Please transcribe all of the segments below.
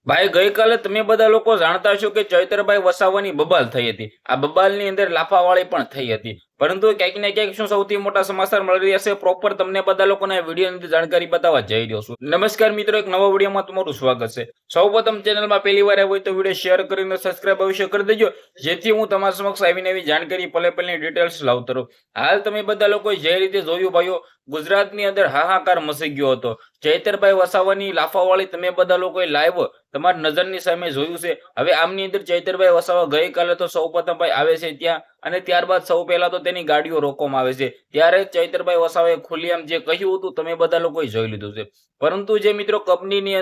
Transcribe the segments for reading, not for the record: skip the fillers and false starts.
ભાઈ ગઈકાલે તમે બધા લોકો જાણતા છો કે ચૈતરભાઈ વસાવાની બબાલ થઈ હતી. આ બબાલની અંદર લાફાવાળી પણ થઈ હતી. પરંતુ ક્યાંક ને ક્યાંક શું સૌથી મોટા સમાચાર મળી રહ્યા છે પ્રોપર તમને બધા લોકોને વિડીયોની અંદર જાણકારી બતાવવા જઈ રહ્યો છું. નમસ્કાર મિત્રો, એક નવા વિડીયોમાં તમારું સ્વાગત છે. સૌપ્રથમ ચેનલમાં પહેલી વાર આવ્યો હોય તો વિડીયો શેર કરીને સબસ્ક્રાઇબ અવશ્ય કરી દેજો, જેથી હું તમારા સમક્ષ આવીને એવી જાણકારી પલે પલની ડિટેલ્સ લાવતો રહું. હાલ તમે બધા લોકો જે રીતે જોયું ભાઈઓ, ગુજરાતની અંદર હાહાકાર મચી ગયો હતો. ચૈતરભાઈ વસાવાની લાફાવાળી તમે બધા લોકોએ લાઈવ તમારી નજરની સામે જોયું છે. હવે આમની અંદર ચૈતરભાઈ વસાવા ગઈકાલે તો સૌપ્રથમ ભાઈ આવે છે ત્યાં, અને ત્યારબાદ સૌ પહેલા તો તેની ગાડીઓ રોકવામાં આવે છે. ત્યારે ચૈતરભાઈ વસાવાએ ખુલ્લેઆમ જે કહ્યું હતું તમે બધા લોકોએ જોઈ લીધું છે. પરંતુ જે મિત્રો કંપનીની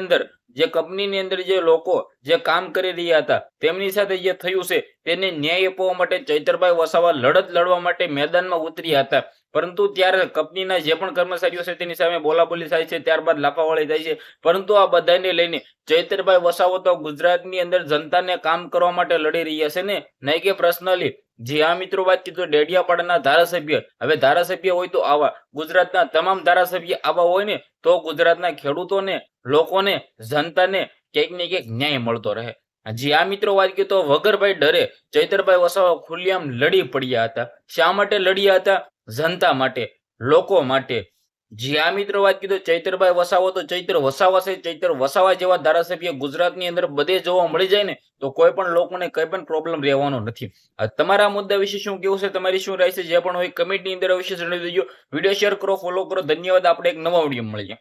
અંદર જે લોકો જે કામ કરી રહ્યા હતા તેમની સાથે જે થયું છે તેને ન્યાય અપાવવા માટે ચૈતરભાઈ વસાવા લડત લડવા માટે મેદાનમાં ઉતર્યા હતા. પરંતુ ત્યારે કંપનીના જે પણ કર્મચારીઓ છે તેની સામે બોલાબોલી થાય છે, ત્યારબાદ લાફાવાળી થાય છે. પરંતુ આ બધાને લઈને ચૈતરભાઈ વસાવો તો ગુજરાતની અંદર જનતાને કામ કરવા માટે લડી રહ્યા છે ને, નહીં કે પર્સનલી. જી હા મિત્રો, વાત કીધું ડેડિયાપાડાના ધારાસભ્ય, હવે ધારાસભ્ય હોય તો આવા, ગુજરાતના તમામ ધારાસભ્ય આવા હોય ને તો ગુજરાતના ખેડૂતોને, લોકોને, જનતાને ક્યાંક ને ક્યાંક ન્યાય મળતો રહે. જી આ મિત્રો, વાત કીધું તો વગર ભાઈ ડરે ચૈતરભાઈ વસાવા ખુલ્લેઆમ લડી પડ્યા હતા. શા માટે લડ્યા હતા? જનતા માટે, લોકો માટે. જી આ મિત્રો, વાત કીધું ચૈતરભાઈ વસાવો તો ચૈતર વસાવા છે. ચૈતર વસાવા જેવા ધારાસભ્ય ગુજરાતની અંદર બધે જોવા મળી જાય ને તો કોઈ પણ લોકોને કઈ પણ પ્રોબ્લેમ રહેવાનો નથી. તમારા મુદ્દા વિશે શું કેવું છે, તમારી શું રાય છે, જે પણ હોય કમેન્ટની અંદર અવશ્ય જણાવી દેજો. વિડીયો શેર કરો, ફોલો કરો. ધન્યવાદ. આપણે એક નવા વિડીયો મળીએ.